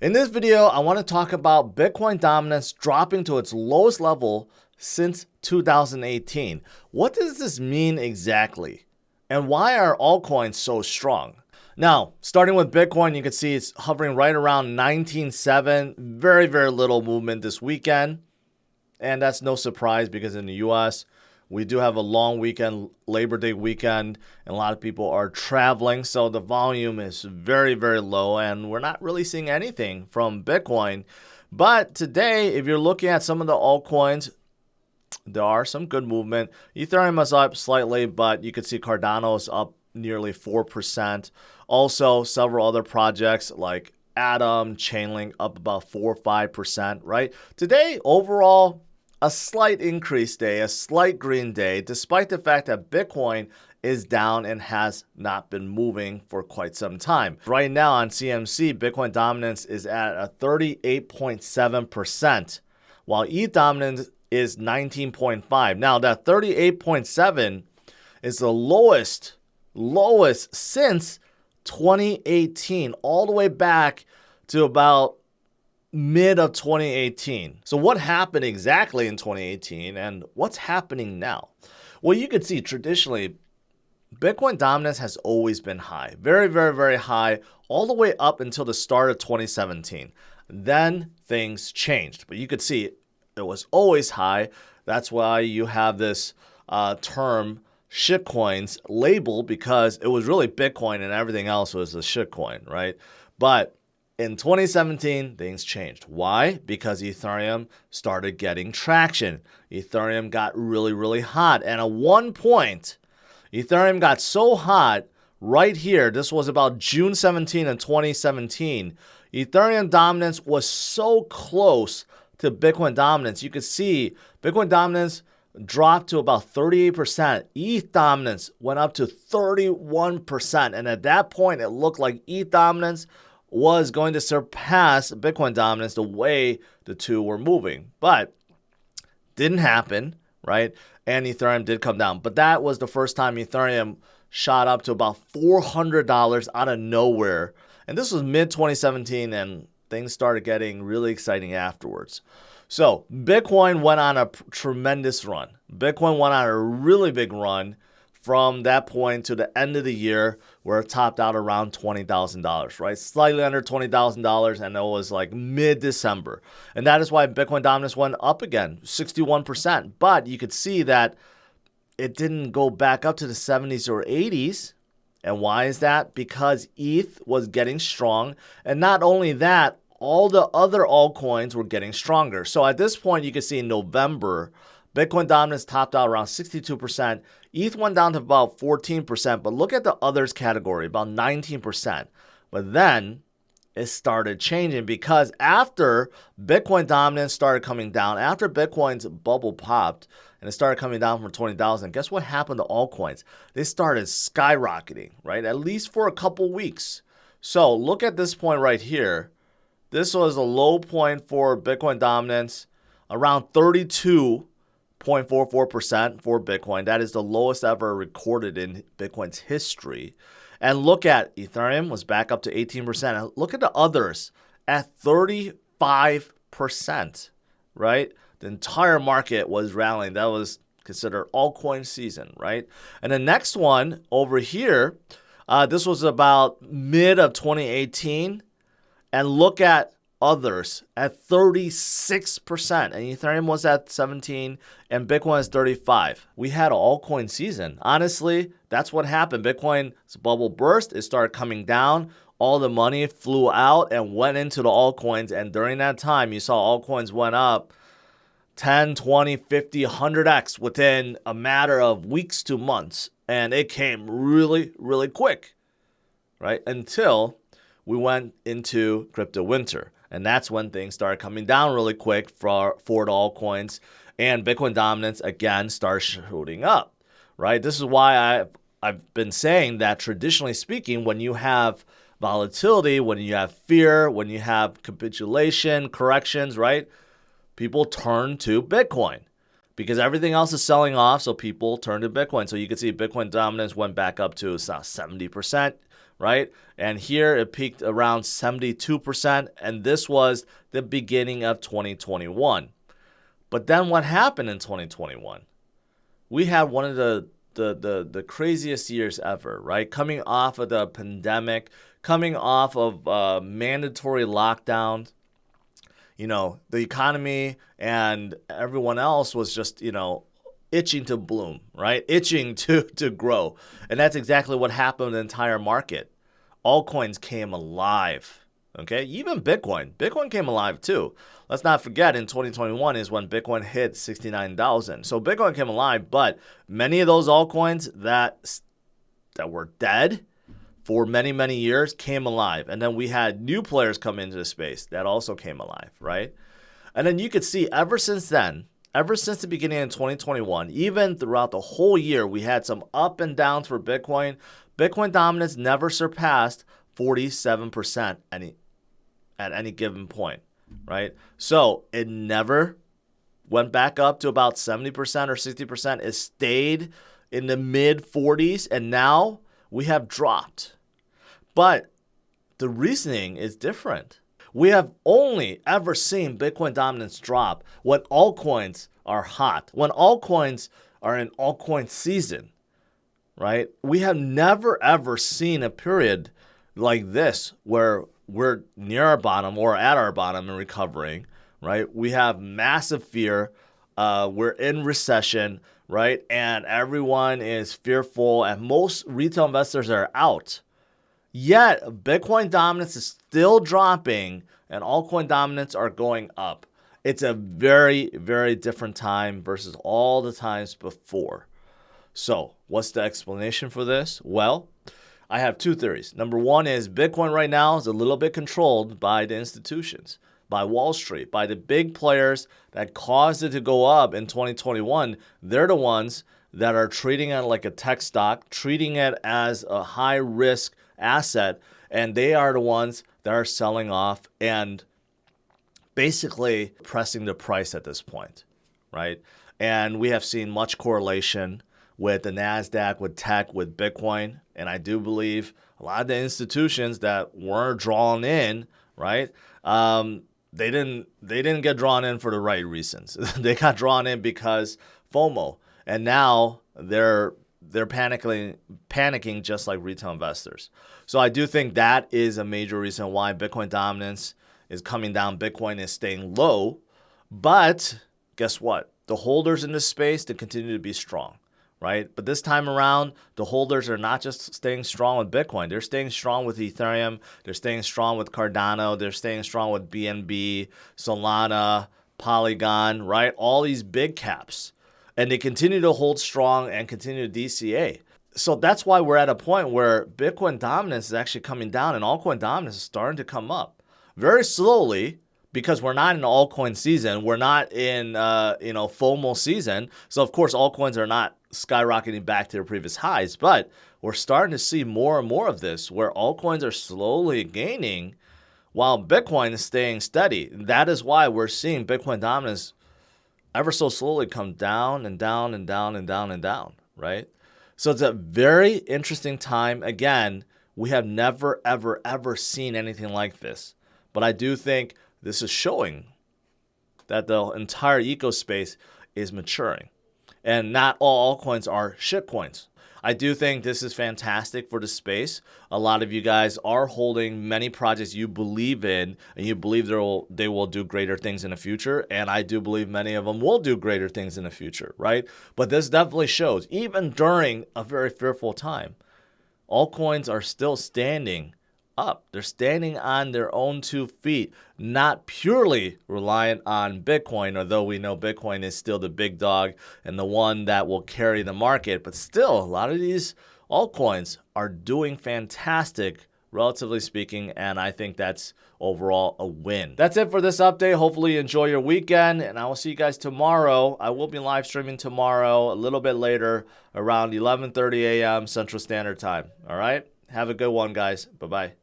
In this video, I want to talk about Bitcoin dominance dropping to its lowest level since 2018. What does this mean exactly? And why are altcoins so strong? Now, starting with Bitcoin, you can see it's hovering right around 19.7. Very, very little movement this weekend. And that's no surprise because in the US, we do have a long weekend, Labor Day weekend, and a lot of people are traveling. So the volume is very, very low, and we're not really seeing anything from Bitcoin. But today, if you're looking at some of the altcoins, there are some good movement. Ethereum is up slightly, but you can see Cardano is up nearly 4%. Also, several other projects like Atom, Chainlink up about 4 or 5%, right? Today, overall, a slight increase day, a slight green day, despite the fact that Bitcoin is down and has not been moving for quite some time. Right now on CMC, Bitcoin dominance is at a 38.7%, while ETH dominance is 19.5. Now that 38.7 is the lowest since 2018, all the way back to about mid of 2018. So what happened exactly in 2018 and what's happening now? Well, you can see traditionally, Bitcoin dominance has always been high. Very, very, very high, all the way up until the start of 2017. Then things changed, but you could see it was always high. That's why you have this term shitcoins label, because it was really Bitcoin and everything else was a shitcoin, right? But in 2017, things changed. Why? Because Ethereum started getting traction. Ethereum got really, really hot. And at one point, Ethereum got so hot right here. This was about June 17 of 2017. Ethereum dominance was so close to Bitcoin dominance. You could see Bitcoin dominance dropped to about 38%. ETH dominance went up to 31%. And at that point, it looked like ETH dominance was going to surpass Bitcoin dominance the way the two were moving. But didn't happen, right? And Ethereum did come down. But that was the first time Ethereum shot up to about $400 out of nowhere. And this was mid-2017, and things started getting really exciting afterwards. So Bitcoin went on a tremendous run. Bitcoin went on a really big run from that point to the end of the year, where it topped out around $20,000, right? Slightly under $20,000, and it was like mid-December. And that is why Bitcoin dominance went up again, 61%. But you could see that it didn't go back up to the 70s or 80s. And why is that? Because ETH was getting strong. And not only that, all the other altcoins were getting stronger. So at this point, you can see in November, Bitcoin dominance topped out around 62%. ETH went down to about 14%, but look at the others category, about 19%. But then it started changing, because after Bitcoin dominance started coming down, after Bitcoin's bubble popped and it started coming down from 20,000, guess what happened to altcoins? They started skyrocketing, right? At least for a couple weeks. So look at this point right here. This was a low point for Bitcoin dominance, around 32.44% for Bitcoin. That is the lowest ever recorded in Bitcoin's history. And look at Ethereum was back up to 18%. And look at the others at 35%, right? The entire market was rallying. That was considered altcoin season, right? And the next one over here, this was about mid of 2018. And look at others at 36%, and Ethereum was at 17, and Bitcoin is 35. We had an altcoin season. Honestly, that's what happened. Bitcoin's bubble burst. It started coming down. All the money flew out and went into the altcoins, and during that time, you saw altcoins went up 10, 20, 50, 100x within a matter of weeks to months, and it came really, really quick, right? Until we went into crypto winter. And that's when things started coming down really quick for the altcoins. And Bitcoin dominance, again, started shooting up, right? This is why I've been saying that traditionally speaking, when you have volatility, when you have fear, when you have capitulation, corrections, right? People turn to Bitcoin because everything else is selling off. So people turn to Bitcoin. So you can see Bitcoin dominance went back up to 70%. right? And here it peaked around 72%, and this was the beginning of 2021. But then what happened in 2021? We had one of the craziest years ever, right? Coming off of the pandemic, coming off of mandatory lockdowns. The economy and everyone else was just, itching to bloom, right? Itching to grow. And that's exactly what happened in the entire market. Altcoins came alive, okay? Even Bitcoin. Bitcoin came alive too. Let's not forget in 2021 is when Bitcoin hit 69,000. So Bitcoin came alive, but many of those altcoins that were dead for many, many years came alive. And then we had new players come into the space that also came alive, right? And then you could see ever since then, ever since the beginning of 2021, even throughout the whole year, we had some up and downs for Bitcoin. Bitcoin dominance never surpassed 47% at any given point, right? So it never went back up to about 70% or 60%. It stayed in the mid 40s, and now we have dropped. But the reasoning is different. We have only ever seen Bitcoin dominance drop when altcoins are hot, when altcoins are in altcoin season, right? We have never ever seen a period like this where we're near our bottom or at our bottom and recovering, right? We have massive fear. We're in recession, right? And everyone is fearful, and most retail investors are out. Yet, Bitcoin dominance is still dropping, and altcoin dominance are going up. It's a very, very different time versus all the times before. So, what's the explanation for this? Well, I have two theories. Number one is Bitcoin right now is a little bit controlled by the institutions, by Wall Street, by the big players that caused it to go up in 2021. They're the ones that are treating it like a tech stock, treating it as a high risk asset, and they are the ones that are selling off and basically pressing the price at this point, right? And we have seen much correlation with the NASDAQ, with tech, with Bitcoin, and I do believe a lot of the institutions that weren't drawn in, right? They didn't get drawn in for the right reasons. They got drawn in because FOMO, and now they're panicking just like retail investors. So I do think that is a major reason why Bitcoin dominance is coming down. Bitcoin is staying low. But guess what? The holders in this space, they continue to be strong, right? But this time around, the holders are not just staying strong with Bitcoin. They're staying strong with Ethereum. They're staying strong with Cardano. They're staying strong with BNB, Solana, Polygon, right? All these big caps. And they continue to hold strong and continue to DCA. So that's why we're at a point where Bitcoin dominance is actually coming down and altcoin dominance is starting to come up very slowly, because we're not in altcoin season. We're not in FOMO season. So of course altcoins are not skyrocketing back to their previous highs, but we're starting to see more and more of this where altcoins are slowly gaining while Bitcoin is staying steady. That is why we're seeing Bitcoin dominance ever so slowly come down and down and down and down and down, right? So it's a very interesting time. Again, we have never, ever, ever seen anything like this. But I do think this is showing that the entire ecospace is maturing. And not all altcoins are shitcoins. I do think this is fantastic for the space. A lot of you guys are holding many projects you believe in, and you believe they will do greater things in the future. And I do believe many of them will do greater things in the future, right? But this definitely shows, even during a very fearful time, altcoins are still standing up. They're standing on their own 2 feet, not purely reliant on Bitcoin, although we know Bitcoin is still the big dog and the one that will carry the market. But still, a lot of these altcoins are doing fantastic, relatively speaking, and I think that's overall a win. That's it for this update. Hopefully you enjoy your weekend, and I will see you guys tomorrow. I will be live streaming tomorrow a little bit later, around 11:30 a.m. Central Standard Time. All right? Have a good one, guys. Bye-bye.